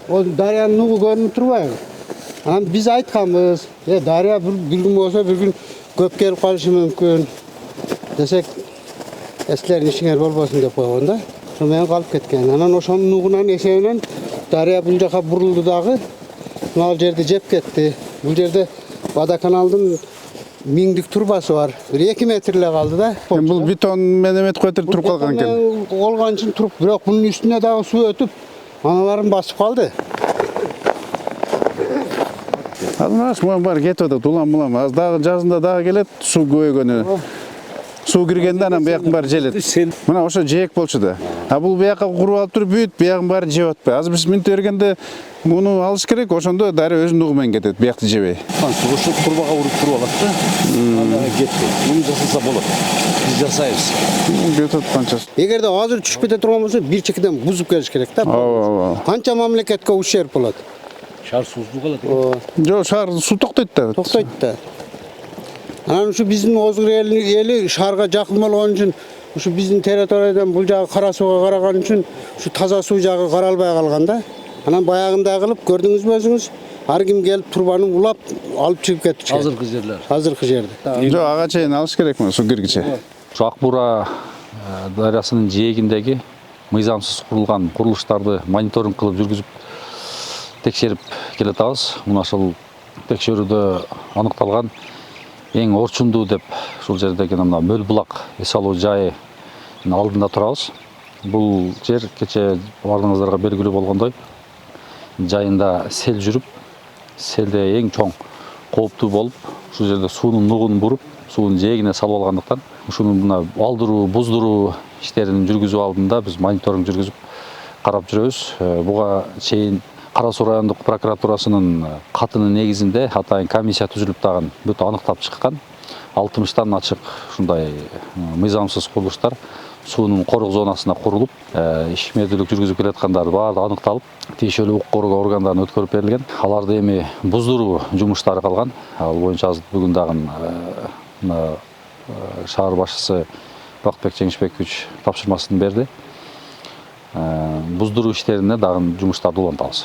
О дарыянын нугу көрүнүп турбайбы? Анан биз айтканбыз, дарыя bir gün болсо bir gün көп келип калышы мүмкүн десек, эсилерин ишиңер болбосун деп койгон да. Ошо менен калып кеткен. Анан ошонун нугунан эсебинен дарыя бул жака бурулду дагы. Мына жерди жеп кетти. Бул жерде водоканалдын миңдик турбасы бар. 1-2 метр эле калды да. Бул бетон менен эмет көтөрүп туруп калган экен. Олгон үчүн туруп, бирок бунун үстүнө дагы суу өтүп, аналарын басып калды. Азыр мына бар кетип атат, улам. Az дагы жазында дагы келет, суу көбөйгөнү. Суу киргенде анан бияктын баары желет. Мына ошо жээк болчу да. А бул бияка куруп алып туруп бүт, биягын баары жеп атпайбы. Азыр биз минтип бергенде муну алыш керек, ошондо дарыя өзүнүн нугу менен кетет, биякты жебей. Ошо турбага уруп туруп алат да. Аны кетти. Муну жасаса болот. Биз жасайбыз. Кетет канчасы. Эгерде азыр түшүп кете турган болсо, бир чекиден бузуп келиш керек да. Ооба. Канча мамлекетке ущерб болот? Шаар суусу калат. Жок, шаар суу токтойт да. Токтойт да. Анан ушу биздин Озгур эли шаарга жакын болгон үчүн, ушу биздин территориядан бул жагы кара сууга караган үчүн, ушу таза суу жагы каралбай калган да. Анан баягындай кылып көрдүңүзбү өзүңүз? Ар ким келип турбаны улап алып чыгып кетчү. Азыркы жерлер. Азыркы жерде. Жок, ага чейин алыш керекми суу киргиче. Акбура дарыясынын жээгиндеги мыйзамсыз курулган курулуштарды мониторинг кылып жүргүзүп текшерип келатабыз. Мына ошол текшерүүдө аныкталган эң орчундуу деп ушул жердеги мына мөл булак эс алуу жайынын алдында турабыз. Бул жер кече бардыгыңыздарга белгилүү болгондой жайында сел жүрүп, селде эң чоң кооптуу болуп, ушул жерде суунун нугун буруп, суунун жээгине салып алгандыктан ушуну мына алдыруу, буздуруу иштерин жүргүзүү алдында биз мониторинг жүргүзүп карап жүрөбүз. Буга чейин Кара Суу райондук прокуратурасынын катынын негизинде атайын комиссия түзүлүп дагы бүт аныктап чыккан. 60тан ачык ушундай мыйзамсыз курулуштар суунун корок зонасына курулуп, ишмердүүлүк жүргүзүп келаткандары баары аныкталып, тиешелүү укук коргоо органдарына өткөрүп берилген. Аларды эми буздуруу жумуштары калган. Ал боюнча бүгүн дагы шаар башчысы Бактыбек Жеңишбекович тапшырмасын берди. Буздуруу иштерине дагы жумуштарды улантабыз.